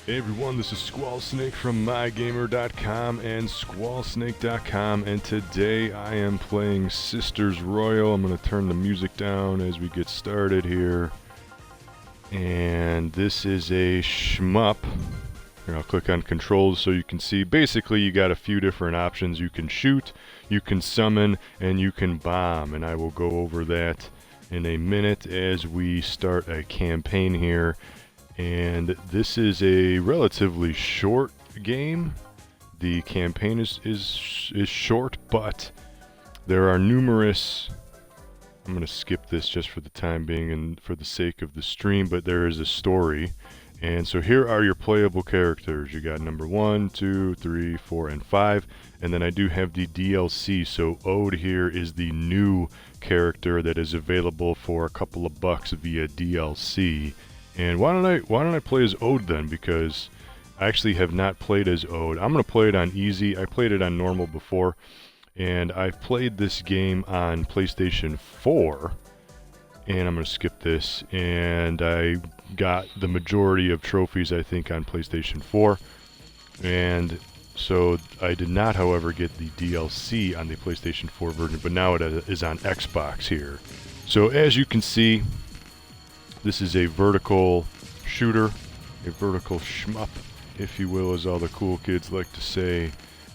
Hey everyone, this is Squallsnake from mygamer.com and squallsnake.com, and today I am playing Sisters Royale. I'm going to turn the music down as we get started here. And this is a schmup. Here, I'll click on controls so you can see. Basically, you got a few different options. You can shoot, you can summon, and you can bomb. And I will go over that in a minute as we start a campaign here. And this is a relatively short game. The campaign is short, but there are numerous... I'm going to skip this just for the time being and for the sake of the stream, but there is a story. And so here are your playable characters. You got number 1, 2, 3, 4, and 5. And then I do have the DLC. So Ode here is the new character that is available for a couple of bucks via DLC. And why don't I play as Ode then? Because I actually have not played as Ode. I'm going to play it on easy. I played it on normal before. And I've played this game on PlayStation 4. And I'm going to skip this. And I got the majority of trophies, I think, on PlayStation 4. And so I did not, however, get the DLC on the PlayStation 4 version. But now it is on Xbox here. So as you can see, this is a vertical shooter, a vertical shmup, if you will, as all the cool kids like to say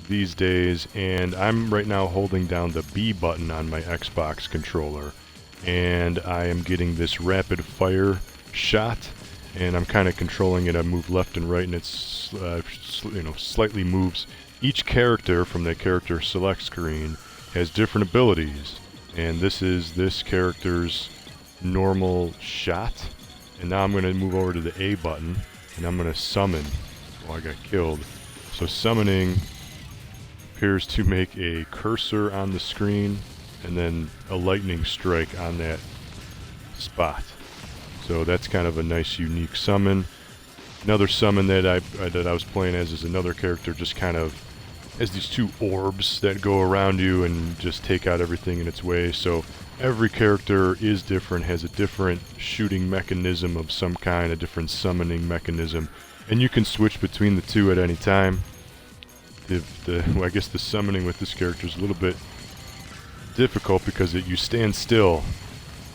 these days. And I'm right now holding down the B button on my Xbox controller. And I am getting this rapid fire shot. And I'm kind of controlling it. I move left and right, and it's slightly moves. Each character from the character select screen has different abilities. And this is this character's normal shot. And now I'm going to move over to the A button and I'm going to summon. Oh, I got killed. So summoning appears to make a cursor on the screen and then a lightning strike on that spot. So that's kind of a nice unique summon. Another summon that I was playing as is another character just kind of has these two orbs that go around you and just take out everything in its way. So every character is different, has a different shooting mechanism of some kind, a different summoning mechanism, and you can switch between the two at any time. Well, I guess the summoning with this character is a little bit difficult because you stand still,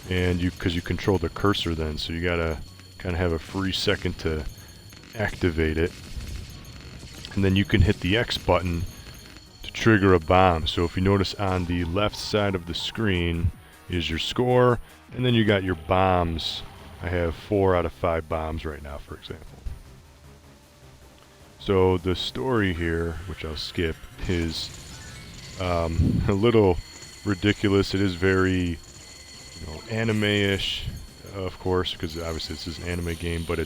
and because you control the cursor then, so you gotta kind of have a free second to activate it. And then you can hit the X button to trigger a bomb. So if you notice on the left side of the screen is your score, and then you got your bombs. I have 4 out of 5 bombs right now, for example. So the story here, which I'll skip, is a little ridiculous. It is very, anime-ish, of course, because obviously this is an anime game, but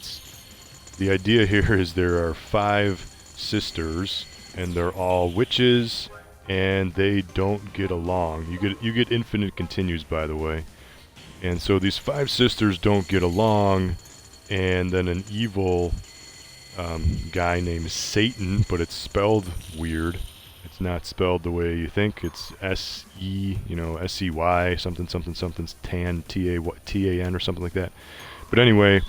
the idea here is there are 5 sisters, and they're all witches, and they don't get along. You get infinite continues, by the way. And so these 5 sisters don't get along, and then an evil guy named Satan, but it's spelled weird. It's not spelled the way you think. It's S-E, S-E-Y, something, tan, T-A-N, or something like that. But anyway,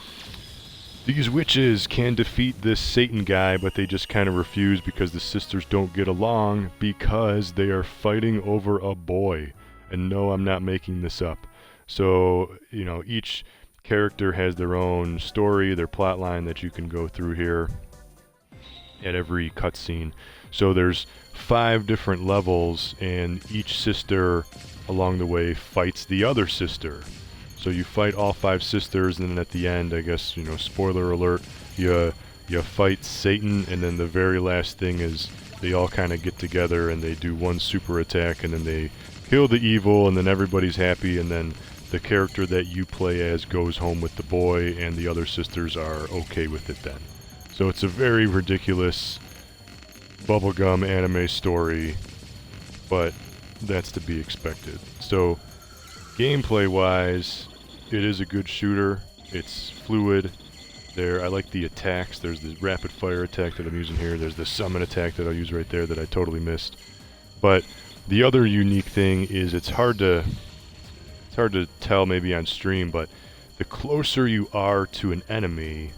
these witches can defeat this Satan guy, but they just kind of refuse because the sisters don't get along because they are fighting over a boy. And no, I'm not making this up. So, each character has their own story, their plot line that you can go through here at every cutscene. So there's 5 different levels, and each sister along the way fights the other sister. So you fight all 5 sisters, and then at the end, I guess, spoiler alert, you fight Satan, and then the very last thing is they all kind of get together and they do one super attack, and then they kill the evil, and then everybody's happy, and then the character that you play as goes home with the boy, and the other sisters are okay with it then. So it's a very ridiculous bubblegum anime story, but that's to be expected. So gameplay wise, it is a good shooter. It's fluid. I like the attacks. There's the rapid fire attack that I'm using here. There's the summon attack that I'll use right there that I totally missed. But the other unique thing is it's hard to tell maybe on stream, but the closer you are to an enemy,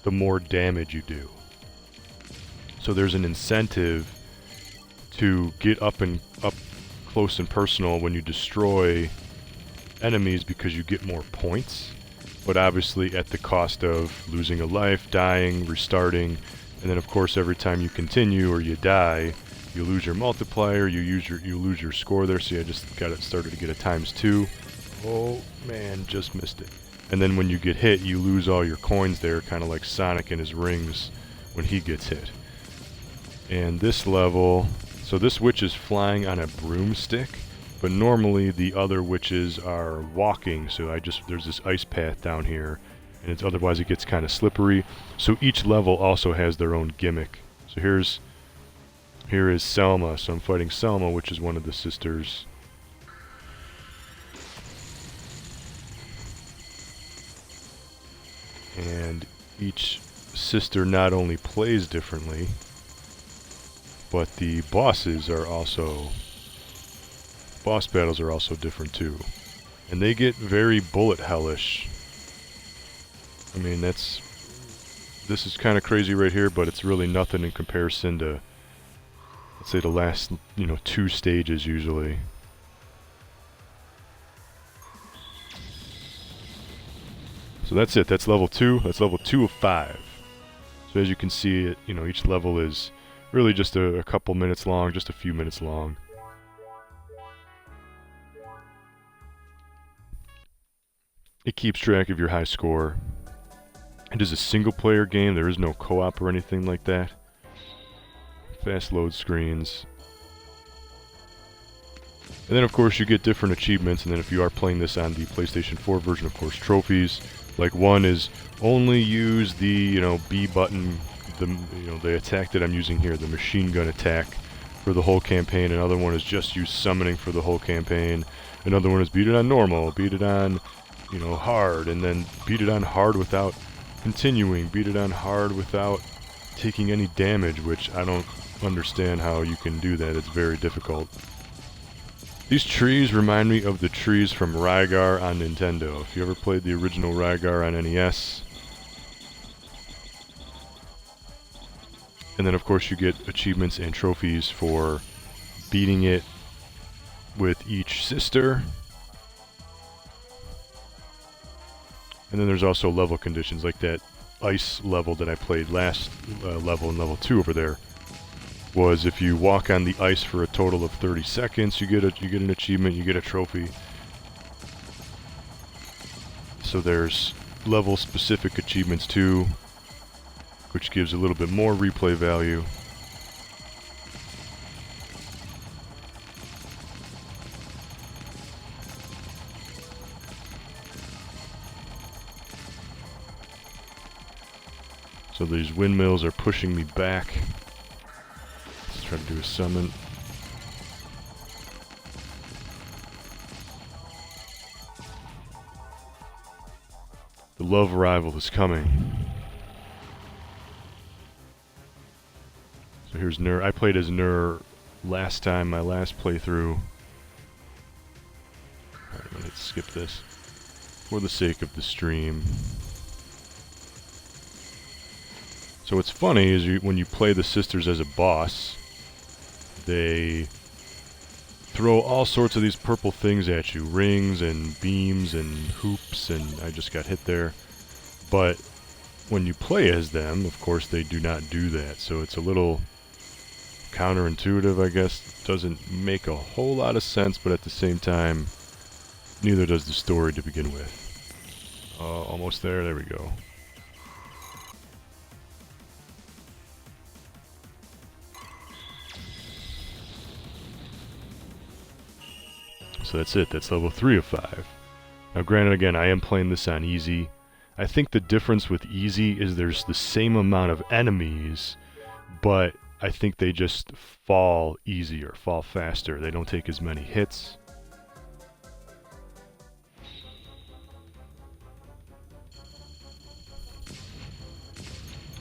the more damage you do. So there's an incentive to get up close and personal when you destroy enemies because you get more points, but obviously at the cost of losing a life, dying, restarting, and then of course every time you continue or you die, you lose your multiplier, you lose your score there. See, I just got it started to get a ×2. Oh man, just missed it. And then when you get hit, you lose all your coins there, kind of like Sonic and his rings when he gets hit. And this level, so this witch is flying on a broomstick, but normally the other witches are walking, so there's this ice path down here, and otherwise it gets kind of slippery. So each level also has their own gimmick. So here is Selma, so I'm fighting Selma, which is one of the sisters. And each sister not only plays differently, but the boss battles are also different too. And they get very bullet hellish. I mean, this is kind of crazy right here, but it's really nothing in comparison to, let's say, the last, 2 stages usually. So that's it. That's level 2. That's level 2 of 5. So as you can see, each level is really just a couple minutes long, just a few minutes long. It keeps track of your high score. It is a single-player game. There is no co-op or anything like that. Fast load screens. And then, of course, you get different achievements. And then if you are playing this on the PlayStation 4 version, of course, trophies. Like one is only use the, B button, the attack that I'm using here, the machine gun attack for the whole campaign. Another one is just use summoning for the whole campaign. Another one is beat it on normal, beat it on, hard, and then beat it on hard without continuing, beat it on hard without taking any damage, which I don't understand how you can do that. It's very difficult. These trees remind me of the trees from Rygar on Nintendo. If you ever played the original Rygar on NES. And then of course you get achievements and trophies for beating it with each sister. And then there's also level conditions, like that ice level that I played last level in level 2 over there. Was if you walk on the ice for a total of 30 seconds, you get an achievement, you get a trophy. So there's level specific achievements too, which gives a little bit more replay value. So these windmills are pushing me back. Let's try to do a summon. The love rival is coming. So here's Nur. I played as Nur last time, my last playthrough. Alright, I'm gonna skip this for the sake of the stream. So what's funny is when you play the sisters as a boss, they throw all sorts of these purple things at you. Rings and beams and hoops, and I just got hit there. But when you play as them, of course, they do not do that. So it's a little counterintuitive, I guess. Doesn't make a whole lot of sense, but at the same time, neither does the story to begin with. Almost there. There we go. So that's it. That's level 3 of 5. Now granted, again, I am playing this on easy. I think the difference with easy is there's the same amount of enemies, but I think they just fall easier, fall faster. They don't take as many hits.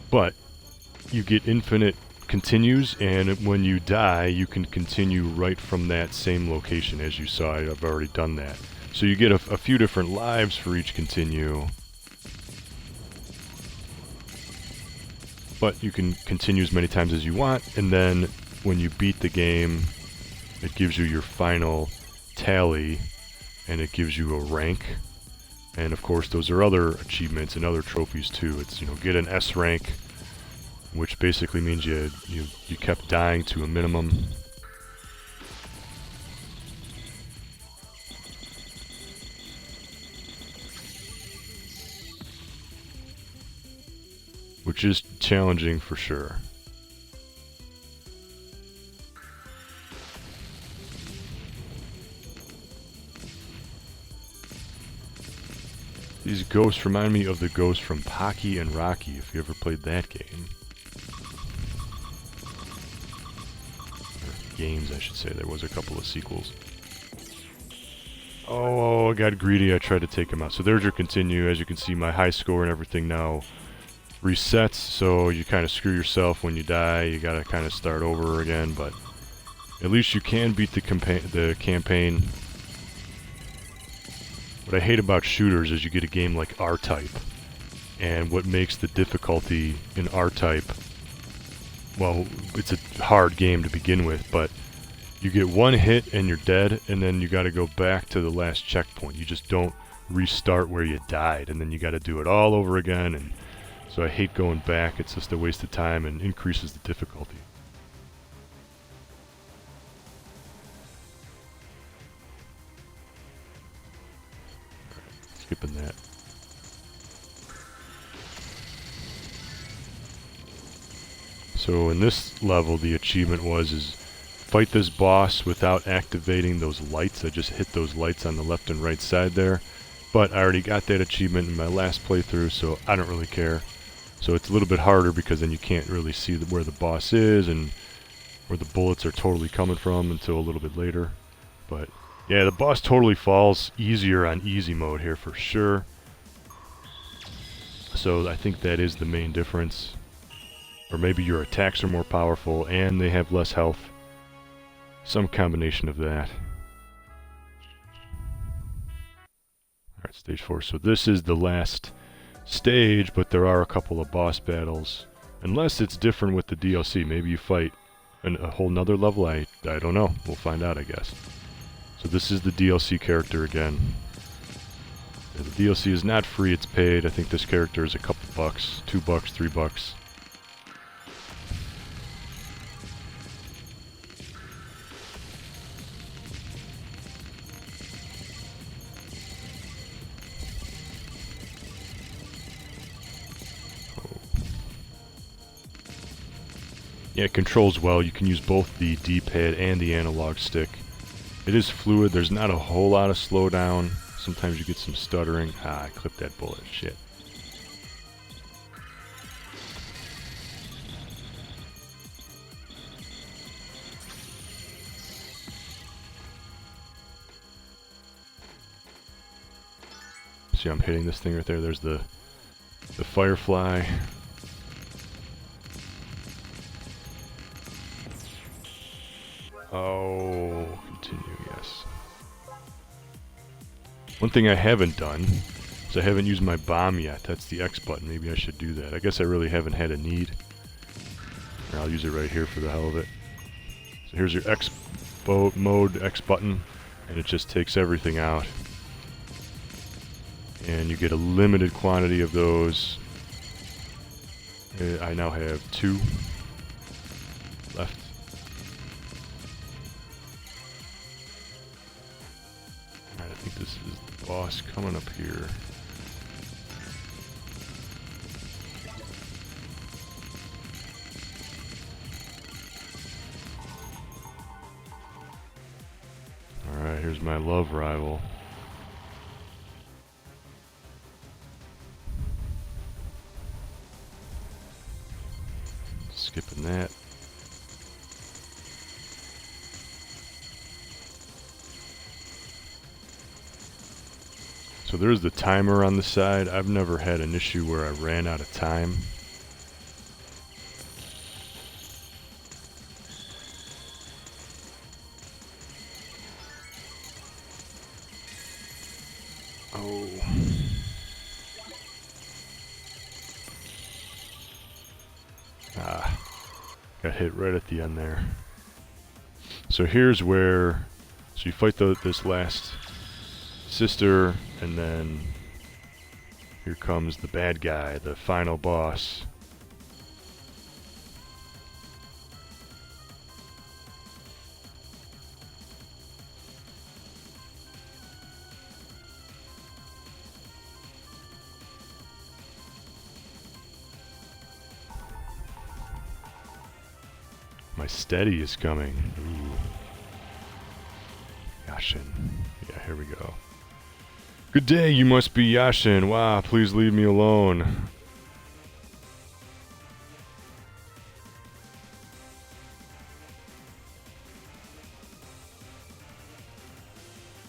But you get infinite continues, and when you die, you can continue right from that same location. As you saw, I've already done that. So you get a few different lives for each continue. But you can continue as many times as you want, and then when you beat the game, it gives you your final tally, and it gives you a rank. And of course, those are other achievements and other trophies too. It's, you know, get an S rank, which basically means you kept dying to a minimum. Which is challenging for sure. These ghosts remind me of the ghosts from Pocky and Rocky, if you ever played that game. Or games, I should say. There was a couple of sequels. Oh, I got greedy. I tried to take him out. So there's your continue. As you can see, my high score and everything now resets, so you kind of screw yourself when you die. You gotta kind of start over again, but at least you can beat the campaign. What I hate about shooters is you get a game like R-Type, and what makes the difficulty in R-Type, well, it's a hard game to begin with, but you get one hit and you're dead, and then you gotta go back to the last checkpoint. You just don't restart where you died, and then you gotta do it all over again, and so I hate going back. It's just a waste of time and increases the difficulty. Right, skipping that. So in this level, the achievement is fight this boss without activating those lights. I just hit those lights on the left and right side there. But I already got that achievement in my last playthrough, so I don't really care. So it's a little bit harder because then you can't really see where the boss is and where the bullets are totally coming from until a little bit later. But yeah, the boss totally falls easier on easy mode here for sure. So I think that is the main difference. Or maybe your attacks are more powerful and they have less health. Some combination of that. Alright, stage 4. So this is the last stage, but there are a couple of boss battles. Unless it's different with the DLC. Maybe you fight a whole nother level. I don't know. We'll find out, I guess. So this is the DLC character again. Yeah, the DLC is not free, it's paid. I think this character is a couple bucks. $2, $3. Yeah, it controls well. You can use both the D-pad and the analog stick. It is fluid. There's not a whole lot of slowdown. Sometimes you get some stuttering. Ah, I clipped that bullet. Shit. See, I'm hitting this thing right there. There's the firefly. Oh, continue, yes. One thing I haven't done is I haven't used my bomb yet. That's the X button. Maybe I should do that. I guess I really haven't had a need. Or I'll use it right here for the hell of it. So here's your X mode, X button, and it just takes everything out. And you get a limited quantity of those. I now have 2 left. Alright, I think this is the boss coming up here. Alright, here's my love rival. Skipping that. So there's the timer on the side. I've never had an issue where I ran out of time. Oh. Ah. Got hit right at the end there. So here's where... So you fight this last sister, and then here comes the bad guy, the final boss. My steady is coming. Ooh. Yashin. Yeah, here we go. Good day, you must be Yashin. Wow, please leave me alone.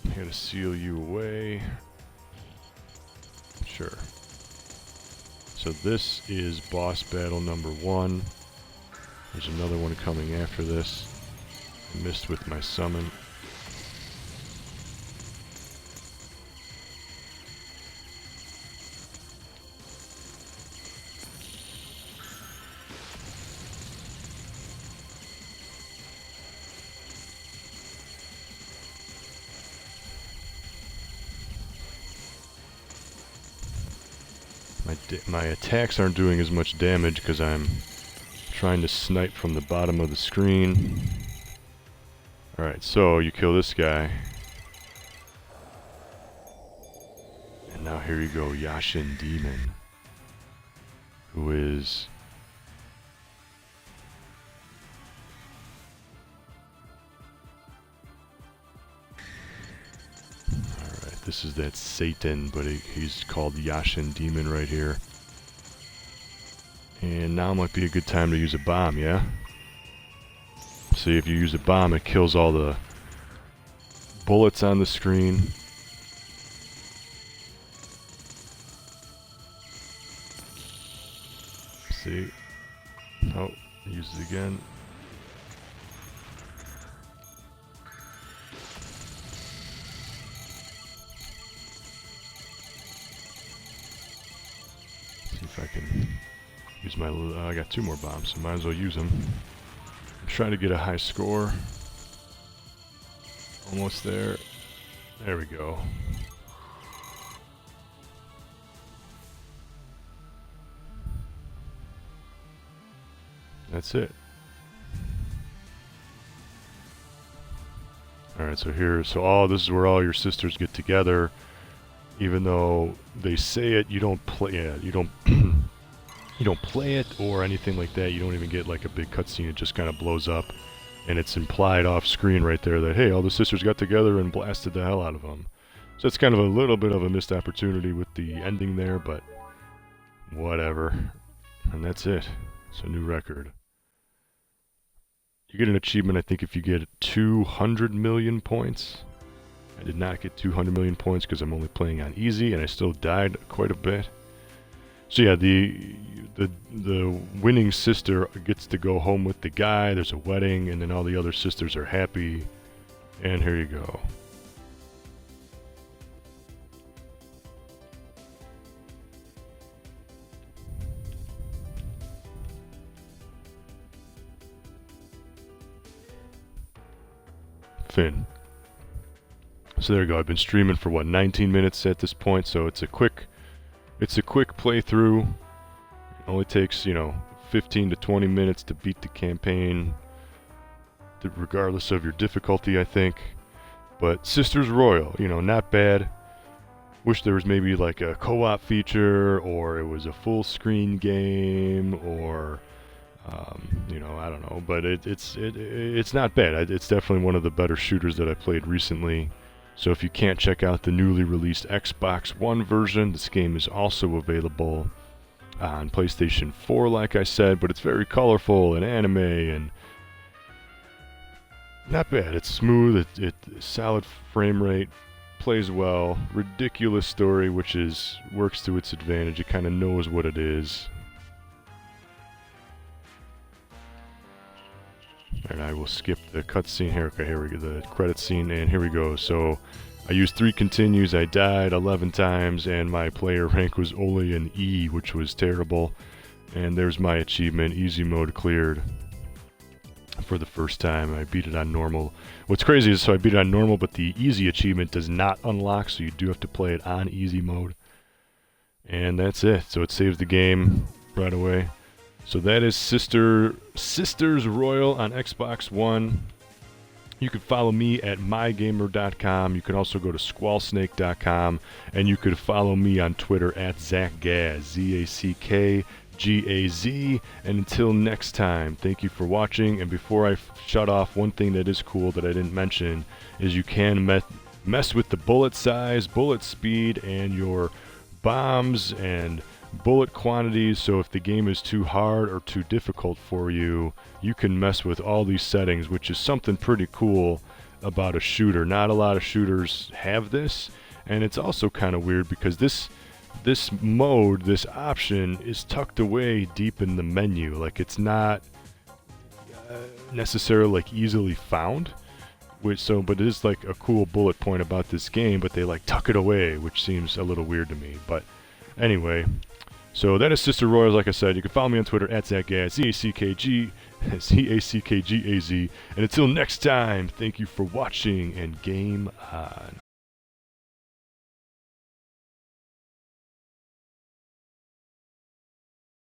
I'm gonna seal you away. Sure. So this is boss battle number 1. There's another one coming after this. I missed with my summon. My attacks aren't doing as much damage because I'm trying to snipe from the bottom of the screen. Alright, so you kill this guy. And now here you go, Yashin Demon. Who is... Alright, this is that Satan, but he's called Yashin Demon right here. And now might be a good time to use a bomb, yeah? See, if you use a bomb, it kills all the bullets on the screen. See? Oh, use it again. See if I can use my... I got 2 more bombs, so might as well use them. Try to get a high score. Almost there. There we go. That's it. Alright, so here, this is where all your sisters get together. Even though they say it, you don't play it. You don't you don't play it or anything like that. You don't even get like a big cutscene. It just kind of blows up, and it's implied off screen right there that, hey, all the sisters got together and blasted the hell out of them. So it's kind of a little bit of a missed opportunity with the ending there, but whatever. And that's it. It's a new record. You get an achievement, I think, if you get 200 million points. I did not get 200 million points because I'm only playing on easy, and I still died quite a bit. So yeah, the winning sister gets to go home with the guy. There's a wedding, and then all the other sisters are happy. And here you go. Finn. So there you go. I've been streaming for what, 19 minutes at this point, so it's a quick playthrough. It only takes, 15 to 20 minutes to beat the campaign, regardless of your difficulty, I think. But Sisters Royal, not bad. Wish there was maybe like a co-op feature, or it was a full screen game, or I don't know. But it's not bad. It's definitely one of the better shooters that I played recently. So if you can't check out the newly released Xbox One version, this game is also available on PlayStation 4, like I said, but it's very colorful and anime and not bad. It's smooth, it's solid frame rate, plays well, ridiculous story, which works to its advantage. It kind of knows what it is. And I will skip the cutscene here. Okay, here we go, the credit scene, and here we go. So I used 3 continues, I died 11 times, and my player rank was only an E, which was terrible. And there's my achievement, easy mode cleared for the first time. I beat it on normal. What's crazy is, so I beat it on normal, but the easy achievement does not unlock, so you do have to play it on easy mode. And that's it. So it saves the game right away. So that is Sisters Royale on Xbox One. You can follow me at mygamer.com. You can also go to squallsnake.com, and you could follow me on Twitter at ZackGaz, ZackGaz. And until next time, thank you for watching. And before I shut off, one thing that is cool that I didn't mention is you can mess with the bullet size, bullet speed, and your bombs and bullet quantities. So if the game is too hard or too difficult for you, you can mess with all these settings, which is something pretty cool about a shooter. Not a lot of shooters have this, and it's also kind of weird because this mode, this option, is tucked away deep in the menu. Like, it's not necessarily like easily found, but it is like a cool bullet point about this game, but they like tuck it away, which seems a little weird to me. But anyway, so that is Sister Royale. Like I said, you can follow me on Twitter at ZackGaz, ZackGaz. And until next time, thank you for watching, and game on.